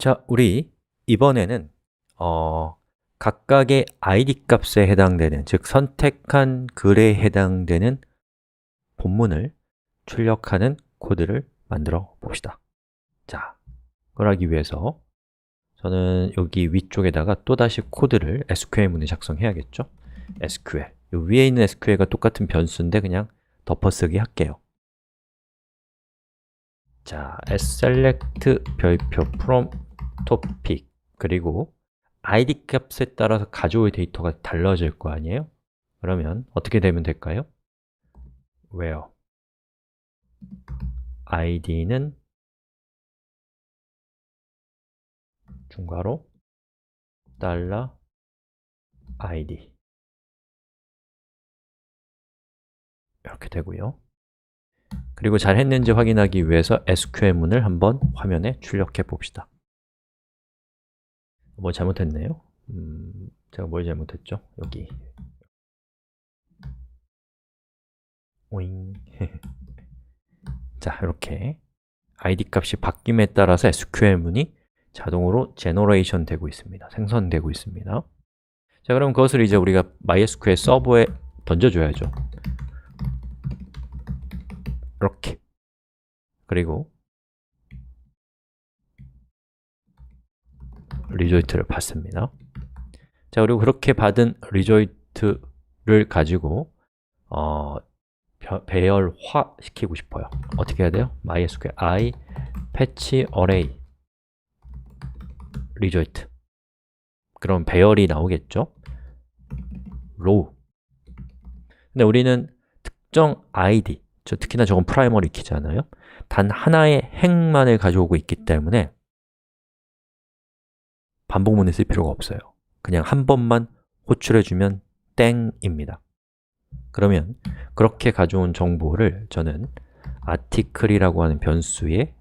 자, 우리 이번에는 각각의 id 값에 해당되는, 즉 선택한 글에 해당되는 본문을 출력하는 코드를 만들어 봅시다. 자, 그걸 하기 위해서 저는 여기 위쪽에다가 또다시 코드를 SQL문에 작성해야겠죠? SQL, 요 위에 있는 SQL과 똑같은 변수인데 그냥 덮어쓰기 할게요. 자, select 별표 from topic, 그리고 id 값에 따라서 가져올 데이터가 달라질 거 아니에요? 그러면 어떻게 되면 될까요? where id는 중괄호 $id 이렇게 되고요. 그리고 잘 했는지 확인하기 위해서 SQL문을 한번 화면에 출력해 봅시다. 뭐 잘못했네요. 제가 뭘 잘못했죠? 여기 오잉. 자, 이렇게 id 값이 바뀜에 따라서 SQL문이 자동으로 제너레이션 되고 있습니다. 생성되고 있습니다. 자, 그럼 그것을 이제 우리가 MySQL 서버에 던져줘야죠. 이렇게. 그리고 리조이트를 받습니다. 자, 그리고 그렇게 받은 리조이트를 가지고 배열화 시키고 싶어요. 어떻게 해야 돼요? MySQL I patch array 리조이트. 그럼 배열이 나오겠죠? row. 근데 우리는 특정 id, 특히나 저건 프라이머리 키잖아요. 단 하나의 행만을 가져오고 있기 때문에 반복문을 쓸 필요가 없어요. 그냥 한 번만 호출해주면 땡입니다. 그러면 그렇게 가져온 정보를 저는 article이라고 하는 변수에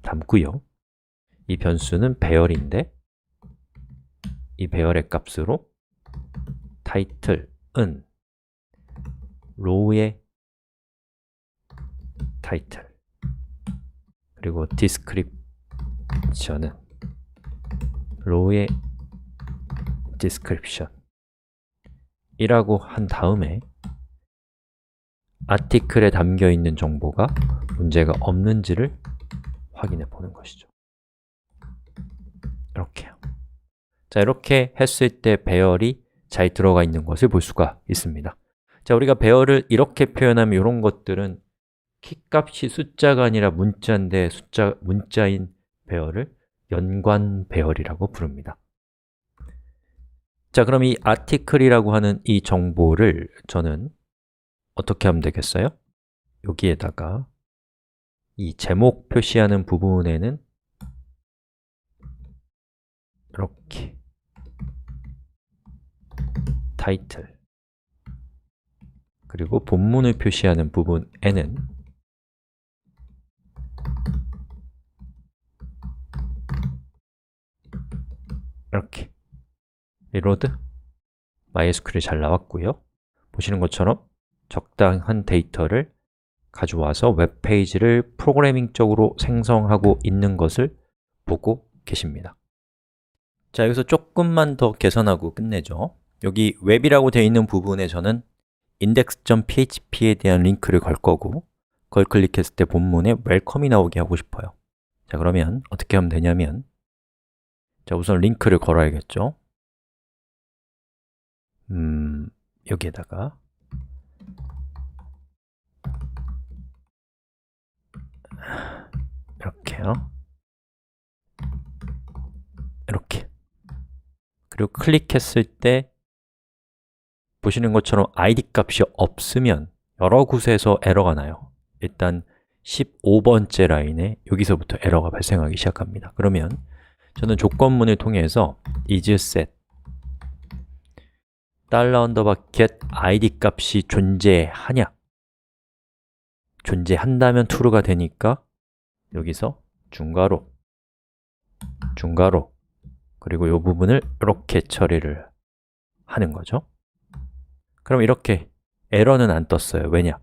담고요. 이 변수는 배열인데 이 배열의 값으로 title은 row의 title, 그리고 description은 row의 description 이라고 한 다음에 article에 담겨 있는 정보가 문제가 없는지를 확인해 보는 것이죠. 이렇게요. 자, 이렇게 했을 때 배열이 잘 들어가 있는 것을 볼 수가 있습니다. 자, 우리가 배열을 이렇게 표현하면 이런 것들은 키값이 숫자가 아니라 문자인데 문자인 배열을 연관 배열이라고 부릅니다. 자, 그럼 이 article이라고 하는 이 정보를 저는 어떻게 하면 되겠어요? 여기에다가 이 제목 표시하는 부분에는 이렇게 title, 그리고 본문을 표시하는 부분에는 이렇게 reload, MySQL이 잘 나왔고요. 보시는 것처럼 적당한 데이터를 가져와서 웹페이지를 프로그래밍적으로 생성하고 있는 것을 보고 계십니다. 자, 여기서 조금만 더 개선하고 끝내죠. 여기 웹이라고 되어 있는 부분에 저는 index.php에 대한 링크를 걸 거고 그걸 클릭했을 때 본문에 웰컴이 나오게 하고 싶어요. 자, 그러면 어떻게 하면 되냐면 자, 우선 링크를 걸어야겠죠. 여기에다가 이렇게요. 이렇게. 그리고 클릭했을 때 보시는 것처럼 id 값이 없으면 여러 곳에서 에러가 나요. 일단 15번째 라인에 여기서부터 에러가 발생하기 시작합니다. 그러면 저는 조건문을 통해서 isSet $get id 값이 존재하냐? 존재한다면 true가 되니까 여기서 중괄호, 중괄호, 그리고 이 부분을 이렇게 처리를 하는 거죠. 그럼 이렇게 에러는 안 떴어요. 왜냐?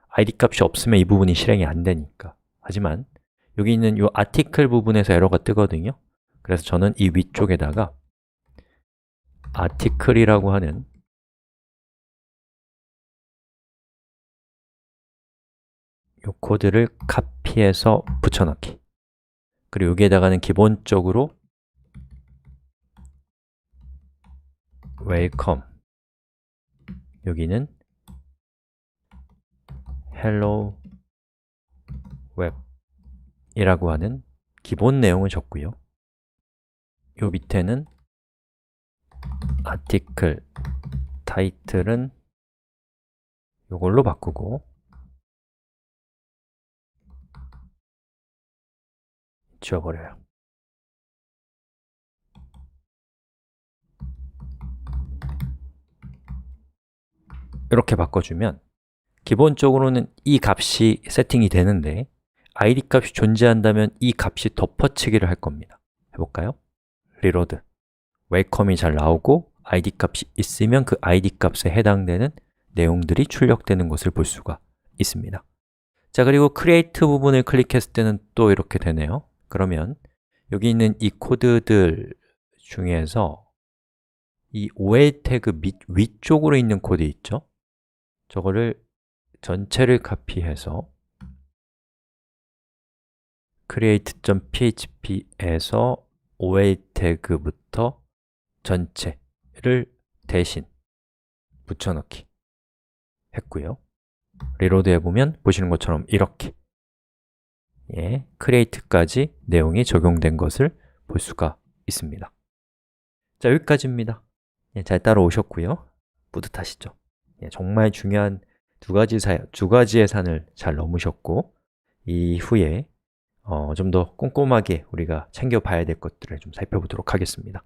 id 값이 없으면 이 부분이 실행이 안 되니까. 하지만 여기 있는 이 아티클 부분에서 에러가 뜨거든요. 그래서 저는 이 위쪽에다가 아티클이라고 하는 이 코드를 카피해서 붙여넣기. 그리고 여기에다가는 기본적으로 welcome, 여기는 hello web 이라고 하는 기본 내용을 적고요. 요 밑에는 article title은 요걸로 바꾸고 지워버려요. 이렇게 바꿔주면 기본적으로는 이 값이 세팅이 되는데 id 값이 존재한다면 이 값이 덮어치기를 할 겁니다. 해볼까요? reload, welcome이 잘 나오고 id 값이 있으면 그 id 값에 해당되는 내용들이 출력되는 것을 볼 수가 있습니다. 자, 그리고 create 부분을 클릭했을 때는 또 이렇게 되네요. 그러면 여기 있는 이 코드들 중에서 이 OL 태그 위쪽으로 있는 코드 있죠? 저거를 전체를 카피해서 create.php에서 OL 태그부터 전체를 대신 붙여넣기 했고요. 리로드 해보면 보시는 것처럼 이렇게 create까지 내용이 적용된 것을 볼 수가 있습니다. 자, 여기까지입니다. 잘 따라오셨고요. 뿌듯하시죠? 정말 중요한 두 가지의 산을 잘 넘으셨고 이후에 좀 더 꼼꼼하게 우리가 챙겨봐야 될 것들을 좀 살펴보도록 하겠습니다.